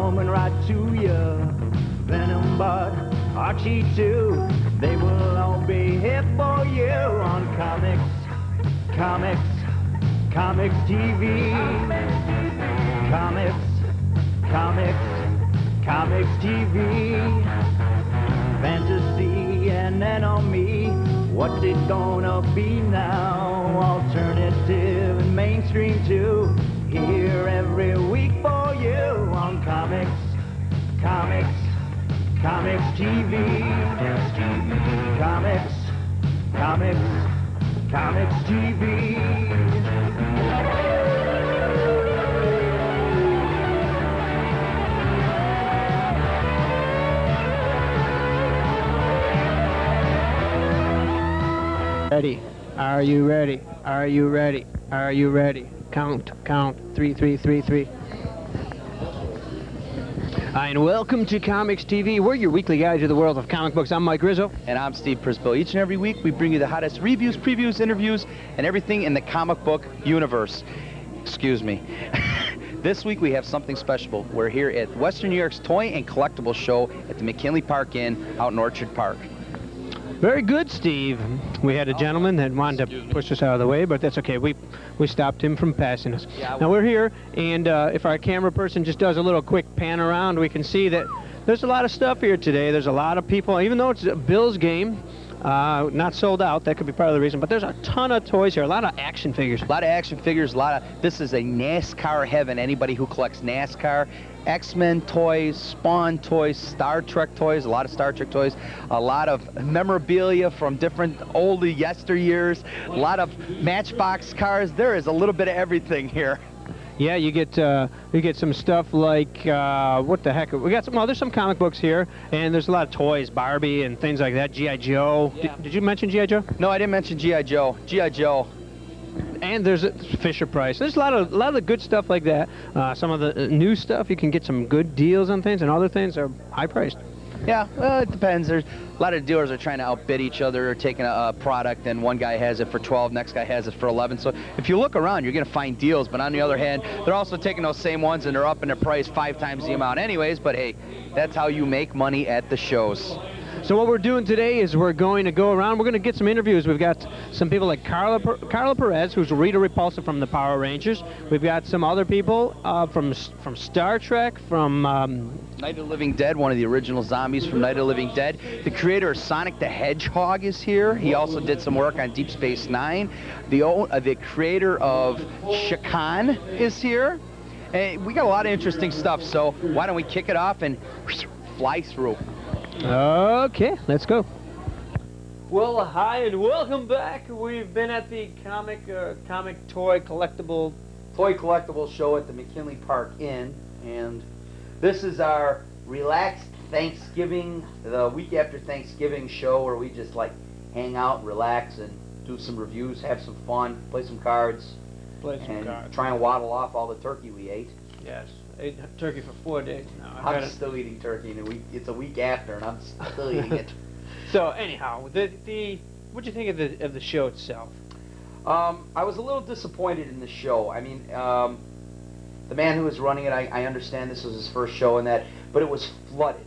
coming right to you. Venom, Bud, Archie too, they will all be here for you on Comics TV. Comics TV. Fantasy and then on me, what's it gonna be now? Alternative and mainstream too, here every week for you on Comics TV. Comics TV. Ready? Are you ready? Are you ready? Are you ready? Count. 3, 3, 3, 3. Hi, and welcome to Comics TV. We're your weekly guide to the world of comic books. I'm Mike Rizzo. And I'm Steve Przybyla. Each and every week we bring you the hottest reviews, previews, interviews, and everything in the comic book universe. Excuse me. This week we have something special. We're here at Western New York's Toy and Collectible Show at the McKinley Park Inn out in Orchard Park. Very good, Steve. We had a gentleman that wanted to push us out of the way, but that's okay. We stopped him from passing us. Yeah, now we're here, and if our camera person just does a little quick pan around, we can see that there's a lot of stuff here today. There's a lot of people, even though it's a Bills game, not sold out. That could be part of the reason, but there's a ton of toys here, a lot of action figures. A lot of action figures, this is a NASCAR heaven. Anybody who collects NASCAR, X-Men toys, Spawn toys, Star Trek toys, a lot of Star Trek toys, a lot of memorabilia from different oldie yesteryears, a lot of Matchbox cars. There is a little bit of everything here. Yeah, you get some stuff like what the heck? We got some. Well, there's some comic books here, and there's a lot of toys, Barbie and things like that. G.I. Joe. Yeah. Did you mention G.I. Joe? No, I didn't mention G.I. Joe. G.I. Joe. And there's a Fisher Price. There's a lot of the good stuff like that. Some of the new stuff, you can get some good deals on things, and other things are high priced. Yeah, well, it depends. There's a lot of dealers are trying to outbid each other, taking a product, and one guy has it for 12, next guy has it for 11. So if you look around, you're going to find deals. But on the other hand, they're also taking those same ones and they're upping their price 5 times the amount anyways. But hey, that's how you make money at the shows. So what we're doing today is we're going to go around. We're going to get some interviews. We've got some people like Carla Perez, who's Rita Repulsa from the Power Rangers. We've got some other people from Star Trek, from Night of the Living Dead, one of the original zombies from Night of the Living Dead. The creator of Sonic the Hedgehog is here. He also did some work on Deep Space Nine. The creator of Shakan is here. And we got a lot of interesting stuff, so why don't we kick it off and fly through. Okay, let's go. Well, hi and welcome back. We've been at the toy collectible show at the McKinley Park Inn, and this is our relaxed Thanksgiving, the week after Thanksgiving show where we just like hang out, relax, and do some reviews, have some fun, play some cards, try and waddle off all the turkey we ate. Yes. Ate turkey for 4 days now. I'm still eating turkey, and it's a week after, and I'm still eating it. So anyhow, what'd you think of the show itself? I was a little disappointed in the show. I mean, the man who was running it, I understand this was his first show and that, but it was flooded.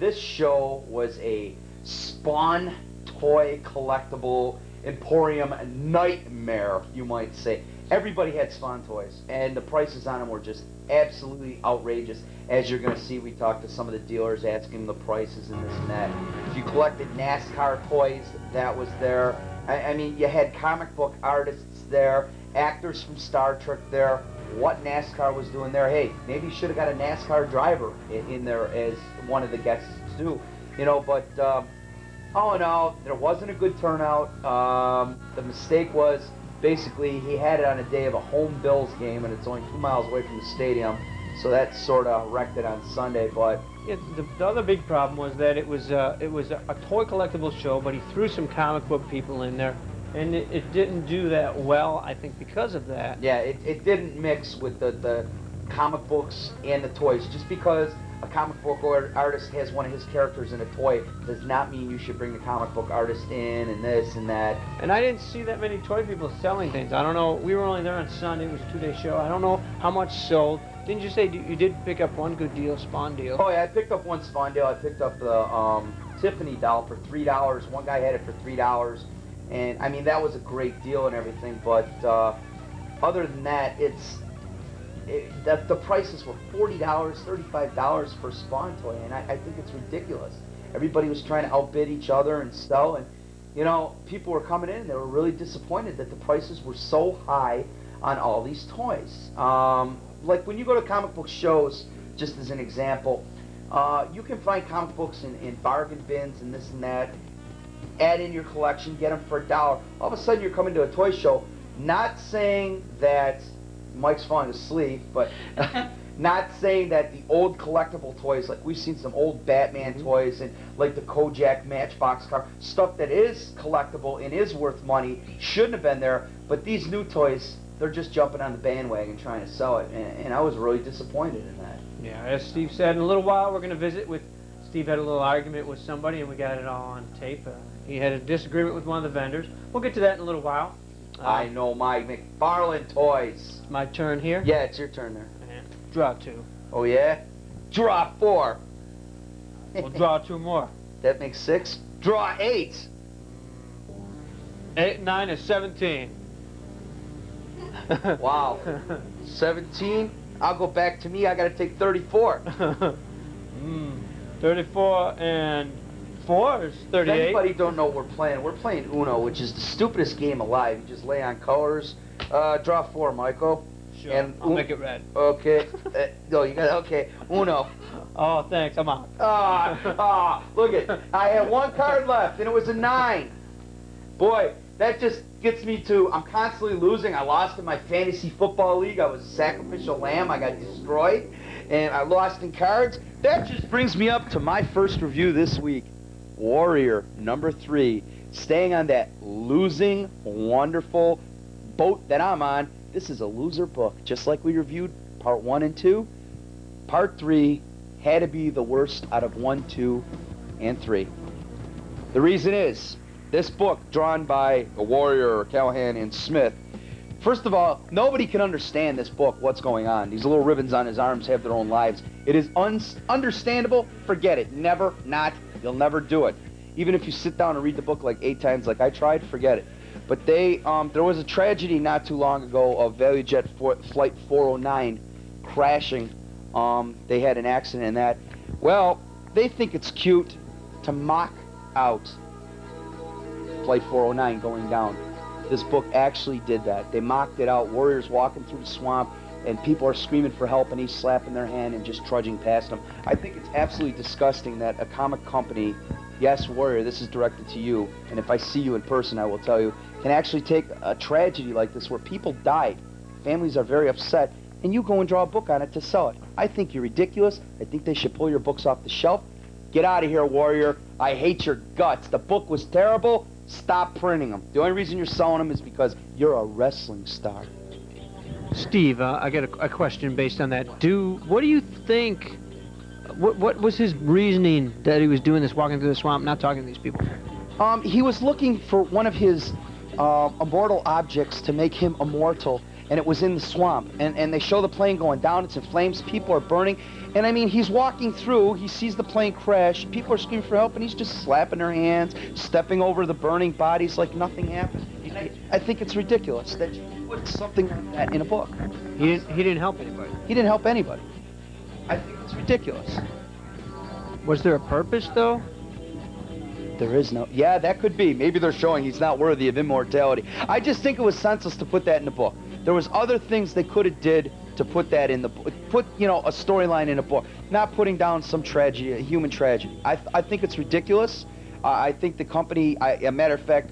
This show was a Spawn toy collectible emporium nightmare, you might say. Everybody had Spawn toys, and the prices on them were just absolutely outrageous. As you're going to see, we talked to some of the dealers asking the prices and this and that. If you collected NASCAR toys, that was there. I mean, you had comic book artists there, actors from Star Trek there. What NASCAR was doing there, hey, maybe you should have got a NASCAR driver in there as one of the guests too. You know, but all in all, there wasn't a good turnout. The mistake was, basically, he had it on a day of a home Bills game, and it's only 2 miles away from the stadium, so that sort of wrecked it on Sunday. But the other big problem was that it was a toy collectible show, but he threw some comic book people in there, and it didn't do that well, I think, because of that. Yeah, it didn't mix with the comic books and the toys, just because a comic book artist has one of his characters in a toy does not mean you should bring the comic book artist in and this and that. And I didn't see that many toy people selling things. I don't know. We were only there on Sunday. It was a 2-day show. I don't know how much sold. Didn't you say you did pick up one good deal, Spawn deal? Oh yeah, I picked up one Spawn deal. I picked up the Tiffany doll for $3. One guy had it for $3, and I mean that was a great deal and everything. But other than that, the prices were $40, $35 for a Spawn toy, and I think it's ridiculous. Everybody was trying to outbid each other and sell, and you know, people were coming in and they were really disappointed that the prices were so high on all these toys. Like when you go to comic book shows, just as an example, you can find comic books in bargain bins and this and that. Add in your collection, get them for $1. All of a sudden you're coming to a toy show, not saying that Mike's falling asleep, but not saying that the old collectible toys, like we've seen some old Batman toys and like the Kojak Matchbox car, stuff that is collectible and is worth money, shouldn't have been there, but these new toys, they're just jumping on the bandwagon trying to sell it, and I was really disappointed in that. Yeah, as Steve said, in a little while we're going to visit with, Steve had a little argument with somebody and we got it all on tape. He had a disagreement with one of the vendors. We'll get to that in a little while. I know my McFarlane toys. My turn here? Yeah, it's your turn there. And draw 2. Oh yeah? Draw 4. We'll draw 2 more. That makes 6. Draw 8. 8 and 9 is 17. Wow. 17. I'll go back to me. I got to take 34. 34 and 4 is 38. If anybody don't know what we're playing Uno, which is the stupidest game alive. You just lay on colors. Draw 4, Michael. Sure. And I'll make it red. Okay. No, you got okay. Uno. Oh, thanks. I'm out. Look it. I had 1 card left, and it was a 9. Boy, that just gets me to, I'm constantly losing. I lost in my fantasy football league. I was a sacrificial lamb. I got destroyed, and I lost in cards. That just brings me up to my first review this week. Warrior number 3, staying on that losing, wonderful boat that I'm on. This is a loser book, just like we reviewed part 1 and 2. Part 3 had to be the worst out of 1, 2, and 3. The reason is, this book, drawn by a Warrior, Callahan, and Smith, first of all, nobody can understand this book, what's going on. These little ribbons on his arms have their own lives. It is understandable. Forget it. Never, not. You'll never do it. Even if you sit down and read the book like 8 times like I tried, forget it. But there was a tragedy not too long ago of ValueJet Flight 409 crashing. They had an accident in that. Well, they think it's cute to mock out Flight 409 going down. This book actually did that. They mocked it out. Warriors walking through the swamp, and people are screaming for help, and he's slapping their hand and just trudging past them. I think it's absolutely disgusting that a comic company, yes, Warrior, this is directed to you, and if I see you in person, I will tell you, can actually take a tragedy like this where people died, families are very upset, and you go and draw a book on it to sell it. I think you're ridiculous. I think they should pull your books off the shelf. Get out of here, Warrior. I hate your guts. The book was terrible. Stop printing them. The only reason you're selling them is because you're a wrestling star. Steve, I got a question based on that. What do you think, what was his reasoning that he was doing this, walking through the swamp, not talking to these people? He was looking for one of his immortal objects to make him immortal, and it was in the swamp. And they show the plane going down, it's in flames, people are burning. And I mean, he's walking through, he sees the plane crash, people are screaming for help, and he's just slapping their hands, stepping over the burning bodies like nothing happened. I think it's ridiculous that you put something like that in a book. He didn't help anybody. He didn't help anybody. I think it's ridiculous. Was there a purpose, though? There is no... Yeah, that could be. Maybe they're showing he's not worthy of immortality. I just think it was senseless to put that in the book. There was other things they could have did to put that in the book. Put, you know, a storyline in a book. Not putting down some tragedy, a human tragedy. I think it's ridiculous. I think the company... a matter of fact,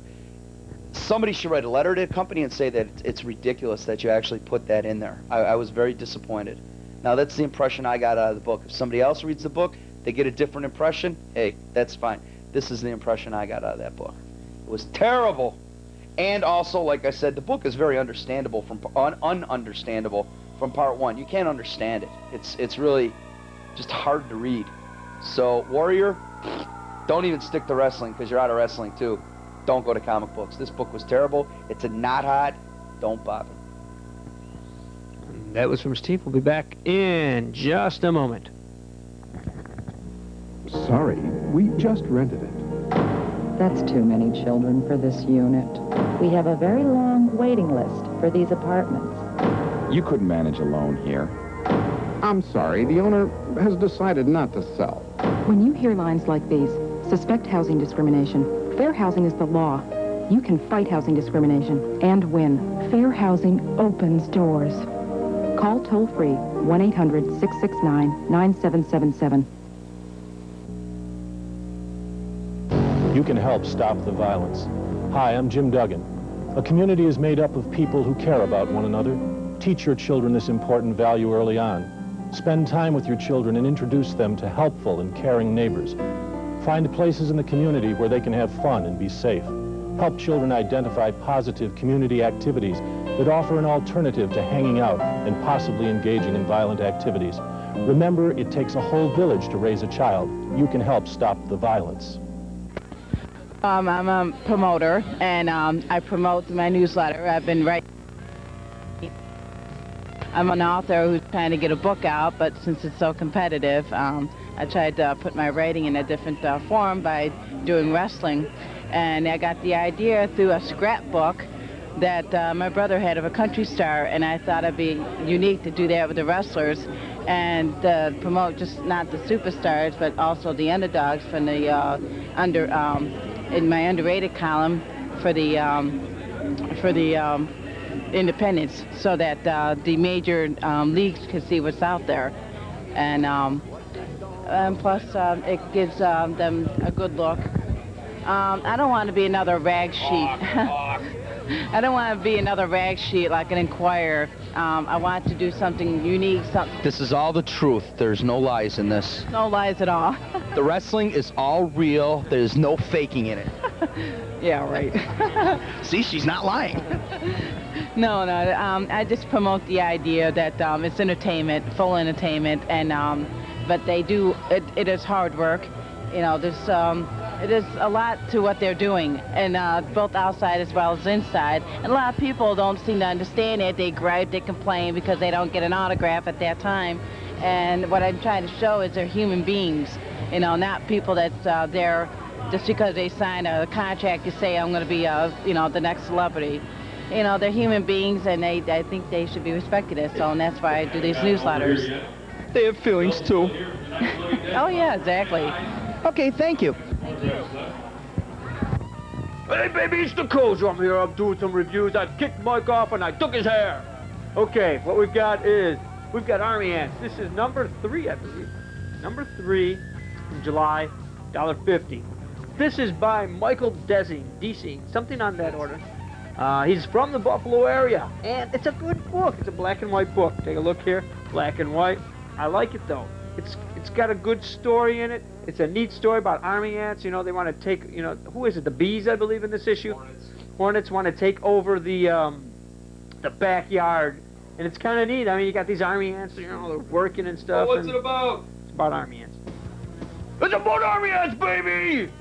somebody should write a letter to the company and say that it's ridiculous that you actually put that in there. I was very disappointed. Now, that's the impression I got out of the book. If somebody else reads the book, they get a different impression, hey, that's fine. This is the impression I got out of that book. It was terrible. And also, like I said, the book is very understandable from ununderstandable from part 1. You can't understand it. It's really just hard to read. So, Warrior, don't even stick to wrestling because you're out of wrestling too. Don't go to comic books. This book was terrible. It's a not hot. Don't bother. That was from Steve. We'll be back in just a moment. Sorry, we just rented it. That's too many children for this unit. We have a very long waiting list for these apartments. You couldn't manage alone here. I'm sorry, the owner has decided not to sell. When you hear lines like these, suspect housing discrimination. Fair housing is the law. You can fight housing discrimination and win. Fair housing opens doors. Call toll-free 1-800-669-9777. You can help stop the violence. Hi, I'm Jim Duggan. A community is made up of people who care about one another. Teach your children this important value early on. Spend time with your children and introduce them to helpful and caring neighbors. Find places in the community where they can have fun and be safe. Help children identify positive community activities that offer an alternative to hanging out and possibly engaging in violent activities. Remember, it takes a whole village to raise a child. You can help stop the violence. I'm a promoter, and I promote my newsletter. I've been writing. I'm an author who's trying to get a book out, but since it's so competitive, I tried to put my writing in a different form by doing wrestling. And I got the idea through a scrapbook that my brother had of a country star, and I thought it'd be unique to do that with the wrestlers and promote just not the superstars, but also the underdogs from the in my underrated column for the independents, so that the major leagues can see what's out there, and plus it gives them a good look. I don't want to be another rag sheet. I don't want to be another rag sheet like an Enquirer. I want to do something unique. This is all the truth. There's no lies in this. No lies at all. The wrestling is all real. There's no faking in it. Yeah, right. See, she's not lying. No, I just promote the idea that it's entertainment, full entertainment, and but they do it is hard work. You know, there's it is a lot to what they're doing, and both outside as well as inside. And a lot of people don't seem to understand it. They gripe, they complain because they don't get an autograph at that time. And what I'm trying to show is they're human beings, you know, not people that's there just because they sign a contract to say I'm going to be, you know, the next celebrity. You know, they're human beings, and I think they should be respected as so, and that's why I do these newsletters. They have feelings too. Oh yeah, exactly. Okay, thank you. Thank you. Hey, baby, it's the Coach. I'm here. I'm doing some reviews. I kicked Mike off and I took his hair. Okay, what we've got is, we've got Army Ants. This is number 3, I believe. Number 3 from July, $1.50. This is by Michael Desing, something on that order. He's from the Buffalo area, and it's a good book. It's a black and white book. Take a look here, black and white. I like it though. It's got a good story in it. It's a neat story about army ants. You know, they want to take, you know, who is it? The bees, I believe, in this issue. Hornets want to take over the backyard, and it's kind of neat. I mean, you got these army ants, you know, they're working and stuff. What's it about? It's about army ants. It's about army ants, baby!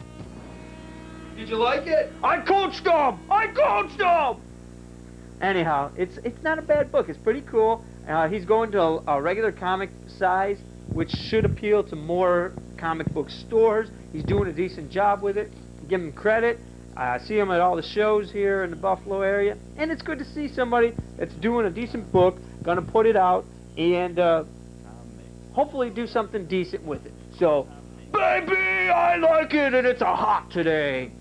Did you like it? I coached them! Anyhow, it's not a bad book. It's pretty cool. He's going to a regular comic size, which should appeal to more comic book stores. He's doing a decent job with it. Give him credit. I see him at all the shows here in the Buffalo area, and it's good to see somebody that's doing a decent book, gonna put it out, and hopefully do something decent with it. So, baby, I like it, and it's a hot today.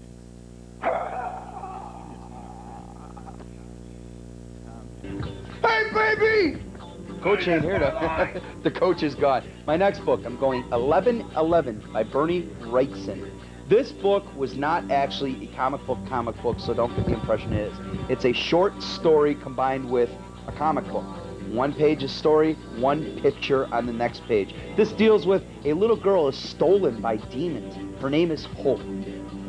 Hey, baby! Coach ain't here to. The coach is gone. My next book, I'm going 1111 by Bernie Wrightson. This book was not actually a comic book, so don't get the impression it is. It's a short story combined with a comic book. One page of story, one picture on the next page. This deals with a little girl is stolen by demons. Her name is Hope.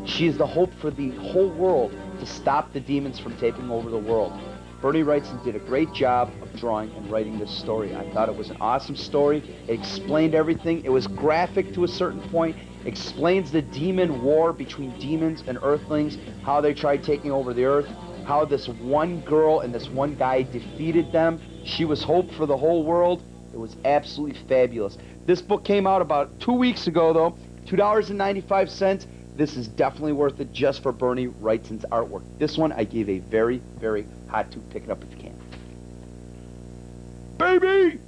She is the hope for the whole world to stop the demons from taking over the world. Bernie Wrightson did a great job of drawing and writing this story. I thought it was an awesome story. It explained everything. It was graphic to a certain point. Explains the demon war between demons and earthlings, how they tried taking over the earth, how this one girl and this one guy defeated them. She was hope for the whole world. It was absolutely fabulous. This book came out about 2 weeks ago, though. $2.95. This is definitely worth it just for Bernie Wrightson's artwork. This one I gave a very, very hot 2. Pick it up if you can. Baby!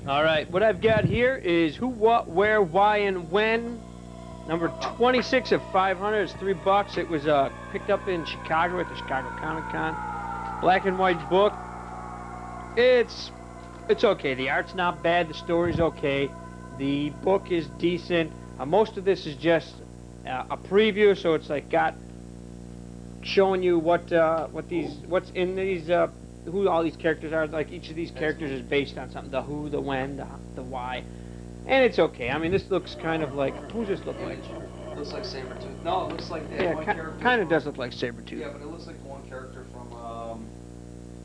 All right, what I've got here is Who, What, Where, Why, and When. Number 26 of 500 is $3. It was picked up in Chicago at the Chicago Comic Con. Black and white book. It's okay. The art's not bad. The story's okay. The book is decent. Most of this is just a preview, so it's like showing you what's in these, who all these characters are. Like each of these characters is based on something: the who, the when, the why, and it's okay. I mean, this looks kind of like, who's this look like? It looks like Sabretooth. No, it looks like Yeah, one character. kind of does look like Sabretooth. Yeah, but it looks like one character from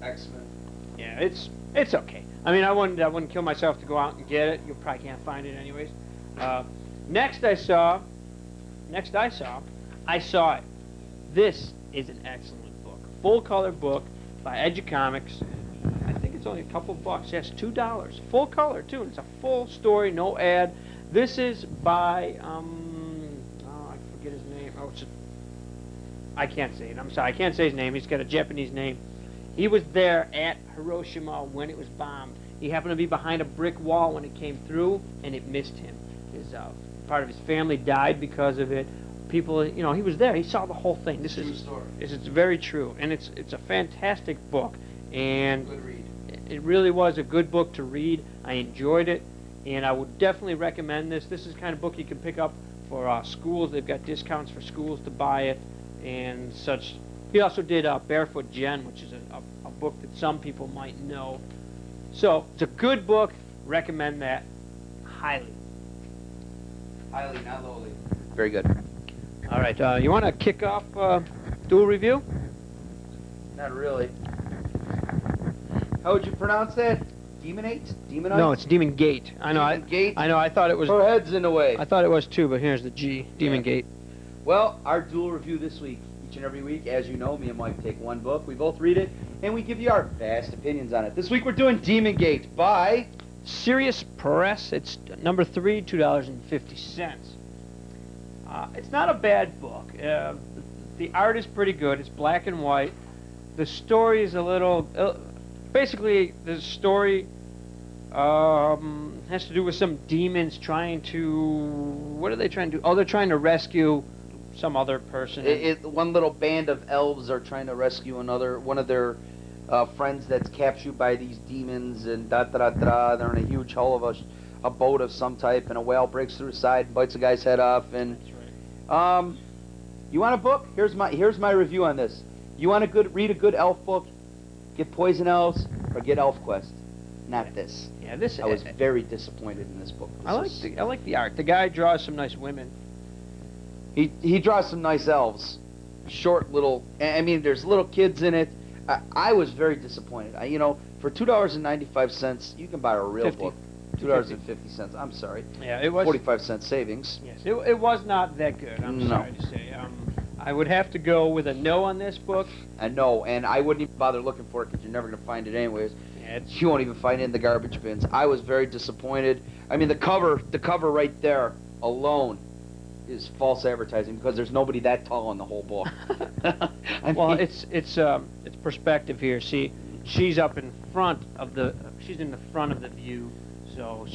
X-Men. Yeah, it's okay. I mean, I wouldn't kill myself to go out and get it. You probably can't find it anyways. Next I saw it. This is an excellent book. Full color book by A&J Comics. I think it's only a couple bucks. Yes, $2. Full color too. It's a full story, no ad. This is by I forget his name. I can't say it. I'm sorry. I can't say his name. He's got a Japanese name. He was there at Hiroshima when it was bombed. He happened to be behind a brick wall when it came through, and it missed him. Part of his family died because of it. People, he was there. He saw the whole thing. This is story. It's very true, and it's a fantastic book. And Good read. it really was a good book to read. I enjoyed it, and I would definitely recommend this. This is the kind of book you can pick up for schools. They've got discounts for schools to buy it and such. He also did Barefoot Jen, which is a book that some people might know. So, it's a good book. Recommend that highly. Highly, not lowly. Very good. All right, you want to kick off dual review? Not really. How would you pronounce that? Demonate? Demonite? No, it's Demon Gate. I know. Demon Gate? I know. I thought it was. Her head's in the way. I thought it was too, but here's the G. Demon Yeah. Gate. Well, our dual review this week. Each and every week, as you know, me and Mike take one book, we both read it, and we give you our vast opinions on it. This week we're doing Demon Gate by Sirius Press. It's number 3, $2.50. It's not a bad book. The art is pretty good. It's black and white. The story is a little... basically, the story has to do with some demons trying to... What are they trying to do? Oh, they're trying to rescue some other person. One little band of elves are trying to rescue one of their friends that's captured by these demons, and da-da-da-da. They're in a huge hull of a boat of some type, and a whale breaks through the side and bites the guy's head off. And you want a book? Here's my review on this. You want to read a good elf book? Get Poison Elves or get Elf Quest. Not this. Yeah, I was very disappointed in this book. I like the art. The guy draws some nice women. He draws some nice elves. Short little... I mean, there's little kids in it. I was very disappointed. For $2.95, you can buy a real 50. book. $2.50. I'm sorry. Yeah, it was 45-cent savings. Yes, it was not that good. I'm sorry to say. I would have to go with a no on this book. I know, and I wouldn't even bother looking for it because you're never going to find it anyways. Yeah, You won't even find it in the garbage bins. I was very disappointed. I mean, the cover right there alone is false advertising because there's nobody that tall in the whole book. Well, it's perspective here. See, she's up in front of she's in the front of the view, so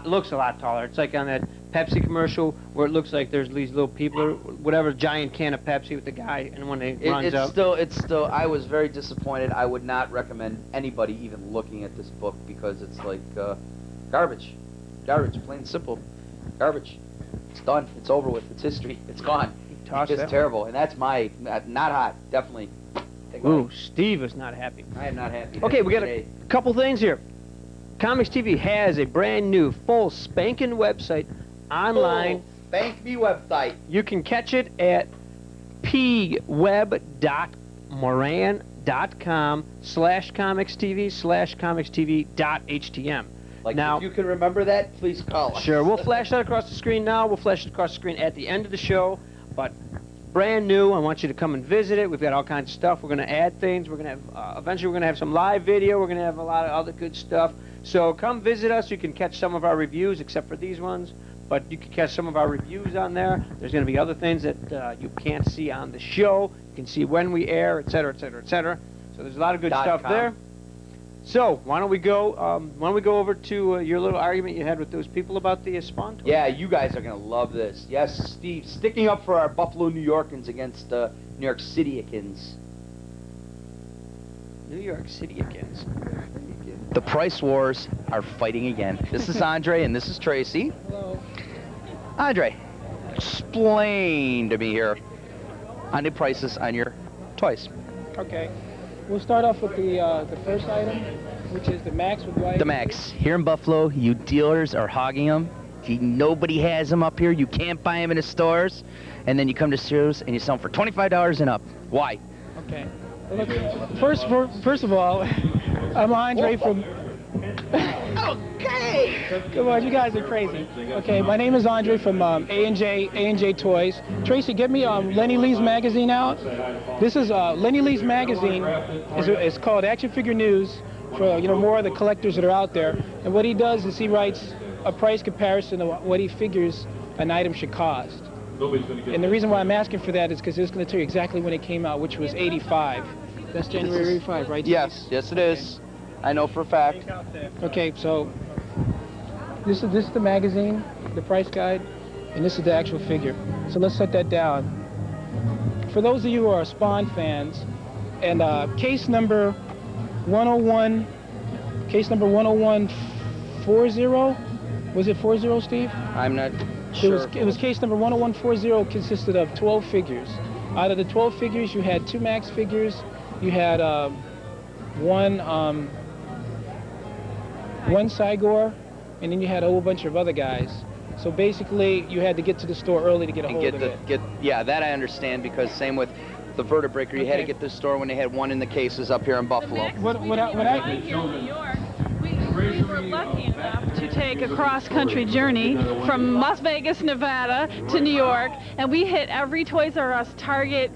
looks a lot taller. It's like on that Pepsi commercial where it looks like there's these little people, or whatever, giant can of Pepsi with the guy, and when they runs up. It's still. I was very disappointed. I would not recommend anybody even looking at this book because it's like garbage, plain and simple, garbage. It's done. It's over with. It's history. It's gone. It's just terrible. And that's not hot. Definitely. Ooh, Steve is not happy. I am not happy. Okay, we got a couple things here. COMX-TV has a brand new full spanking website online. Spank me website. You can catch it at ppweb.moran.com/COMX-TV/COMX-TV.htm. Like, now, if you can remember that, please call us. Sure, we'll flash that across the screen now. We'll flash it across the screen at the end of the show. But brand new, I want you to come and visit it. We've got all kinds of stuff. We're going to add things. We're going to have, eventually we're going to have some live video. We're going to have a lot of other good stuff. So come visit us. You can catch some of our reviews, except for these ones. But you can catch some of our reviews on there. There's going to be other things that you can't see on the show. You can see when we air, et cetera, et cetera, et cetera. So there's a lot of good stuff there. So why don't we go over to your little argument you had with those people about the Spawn toy? Yeah, you guys are going to love this. Yes, Steve, sticking up for our Buffalo New Yorkers against New York City-ikins. New York City-ikins. The price wars are fighting again. This is Andre and this is Tracy. Hello. Andre, explain to me here on the prices on your toys. Okay. We'll start off with the first item, which is the Max with white. The Max. Here in Buffalo, you dealers are hogging them. Nobody has them up here. You can't buy them in the stores. And then you come to stores and you sell them for $25 and up. Why? Okay. Well, look, first of all, I'm Andre from... Okay! Come on, you guys are crazy. Okay, my name is Andre from A&J Toys. Tracy, get me Lenny Lee's magazine out. This is Lenny Lee's magazine. It's called Action Figure News for more of the collectors that are out there. And what he does is he writes a price comparison of what he figures an item should cost. And the reason why I'm asking for that is because it's going to tell you exactly when it came out, which was '85. That's January '85, right? Yes, yes it is. I know for a fact. Okay, so this is the magazine, the price guide, and this is the actual figure. So let's set that down. For those of you who are Spawn fans, and case number 101, case number 10140, was it 40, Steve? I'm not sure. It was case number 10140, consisted of 12 figures. Out of the 12 figures, you had 2 Max figures, you had one Cygor, and then you had a whole bunch of other guys. So basically, you had to get to the store early to get a hold of it. Yeah, that I understand, because same with the Vertebreaker, you had to get to the store when they had one in the cases up here in Buffalo. Right here in New York, we were lucky enough to take a cross-country journey from Las Vegas, Nevada to New York, and we hit every Toys R Us, Target,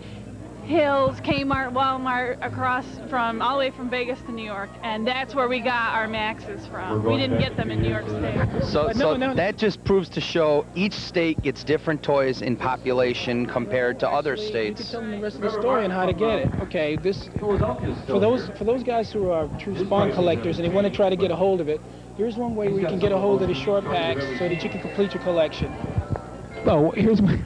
Hills, Kmart, Walmart, across from all the way from Vegas to New York, and that's where we got our Maxes from. We didn't get them in New York State. So that just proves to show each state gets different toys in population compared to other states. You can tell them the rest of the story and how to get it. Okay, for those guys who are true Spawn collectors and they want to try to get a hold of it, here's one way where you can get a hold of the short packs so that you can complete your collection. Oh, here's my...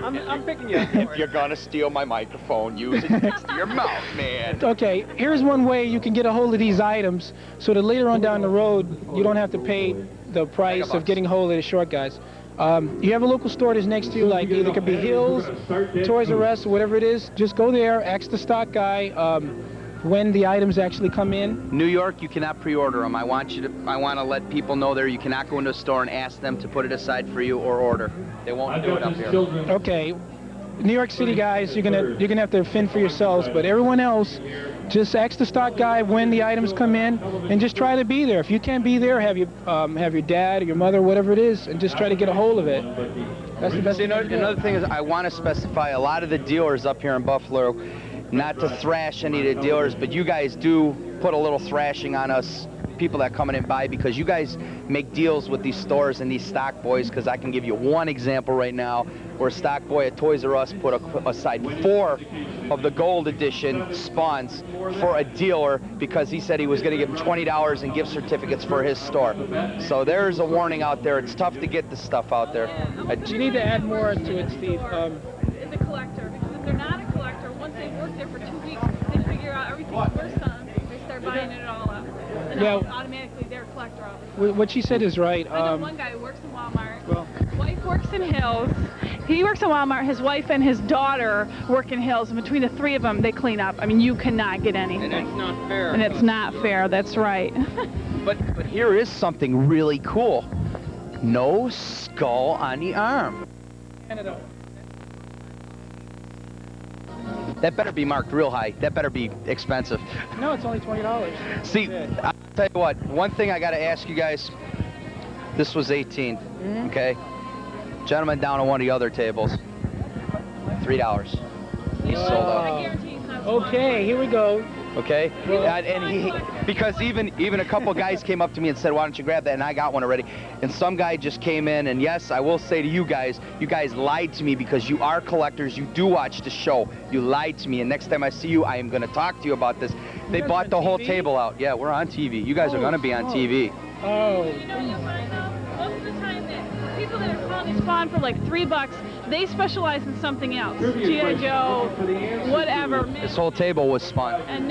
I'm picking you up. If you're gonna steal my microphone, use it next to your mouth, man. Okay, here's one way you can get a hold of these items so that later on down the road, you don't have to pay the price of getting a hold of the short guys. You have a local store that's next to you, like either it could be Hills, Toys R Us, or whatever it is. Just go there, ask the stock guy when the items actually come in. New York, you cannot pre-order them. I want to let people know there you cannot go into a store and ask them to put it aside for you or order. They won't do it up here. Okay, New York City guys, you're gonna have to fend for yourselves, but everyone else, just ask the stock guy when the items come in, and just try to be there. If you can't be there, have your dad or your mother, whatever it is, and just try to get a hold of it. That's the best thing. Another thing is, I want to specify a lot of the dealers up here in Buffalo, not to thrash any of the dealers, but you guys do put a little thrashing on us people that come in and buy, because you guys make deals with these stores and these stock boys, because I can give you one example right now where a stock boy at Toys R Us put aside 4 of the gold edition Spawns for a dealer because he said he was going to give him $20 in gift certificates for his store. So there's a warning out there. It's tough to get this stuff out there. You need to add more to it, Steve. Is a collector, because if they're not a collector, once they work there for 2 weeks, they figure out everything's worth on. They start buying it all up. And automatically they're a collector of it. What she said is right. I know one guy who works in Walmart. Wife works in Hills. He works in Walmart. His wife and his daughter work in Hills. And between the 3 of them, they clean up. I mean, you cannot get anything. And it's not fair. And it's not fair. That's right. But here is something really cool. No skull on the arm. That better be marked real high. That better be expensive. No, it's only $20. See, I'll tell you what, one thing I got to ask you guys, this was 18, okay? Gentleman down on one of the other tables, $3. He's sold out. Okay, here we go. Okay, and he, because even a couple guys came up to me and said, why don't you grab that, and I got one already. And some guy just came in, and yes, I will say to you guys lied to me, because you are collectors, you do watch the show. You lied to me, and next time I see you, I am going to talk to you about this. They bought the whole table out. Yeah, we're on TV. You guys are going to be on TV. Oh. You know, you'll find out most of the time that people that are calling Spawn for like $3, they specialize in something else. G.I. Joe, whatever. This whole table was Spawn. And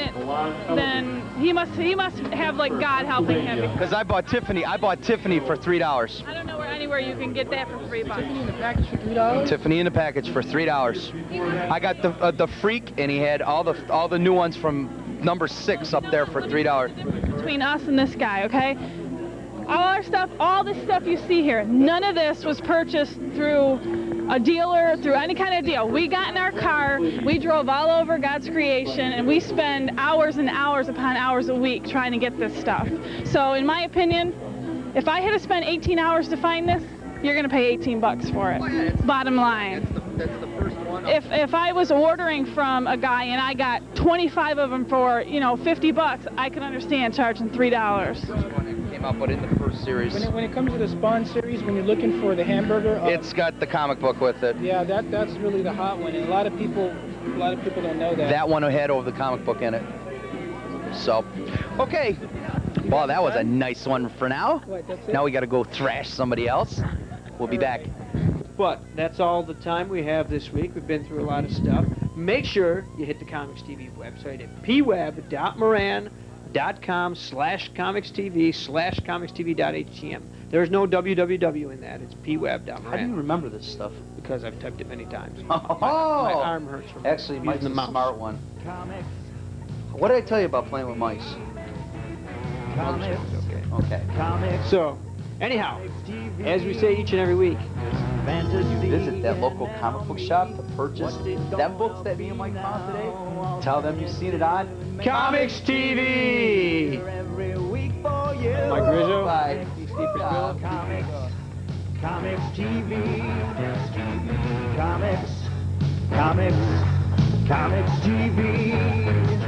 then he must have like God helping him. Because I bought Tiffany for $3. I don't know anywhere you can get that for $3. Tiffany in the package for $3? Tiffany in the package for $3. I got the Freak, and he had all the new ones from number 6 up there for $3. Between us and this guy, okay? All our stuff, all this stuff you see here, none of this was purchased through a dealer, through any kind of deal. We got in our car, we drove all over God's creation, and we spend hours and hours upon hours a week trying to get this stuff. So in my opinion, if I had to spend 18 hours to find this, you're gonna pay $18 for it. Oh, yeah, bottom line. That's the first one. If I was ordering from a guy and I got 25 of them for, you know, $50, I could understand charging $3. Came up, but in the first series. When it comes to the Spawn series, when you're looking for the hamburger, it's got the comic book with it. Yeah, that's really the hot one, and a lot of people don't know that. That one had over the comic book in it. So, okay. Well, that was a nice one for now. What, that's it? Now we got to go thrash somebody else. We'll be back. But that's all the time we have this week. We've been through a lot of stuff. Make sure you hit the Comics TV website at pweb.moran.com/comicstv/comicstv.htm. There's no www in that. It's pweb.moran. How do you remember this stuff? Because I've typed it many times. Oh! My arm hurts from Actually, Mike's using the a mouse. smart one. What did I tell you about playing with mice? Okay. So, anyhow, as we say each and every week, Visit that local comic book shop to purchase them books that me and Mike found today. Tell them you've seen it on Comics TV! Mike Rizzo. Bye. Steve Przybyla. Comics TV. Comics TV.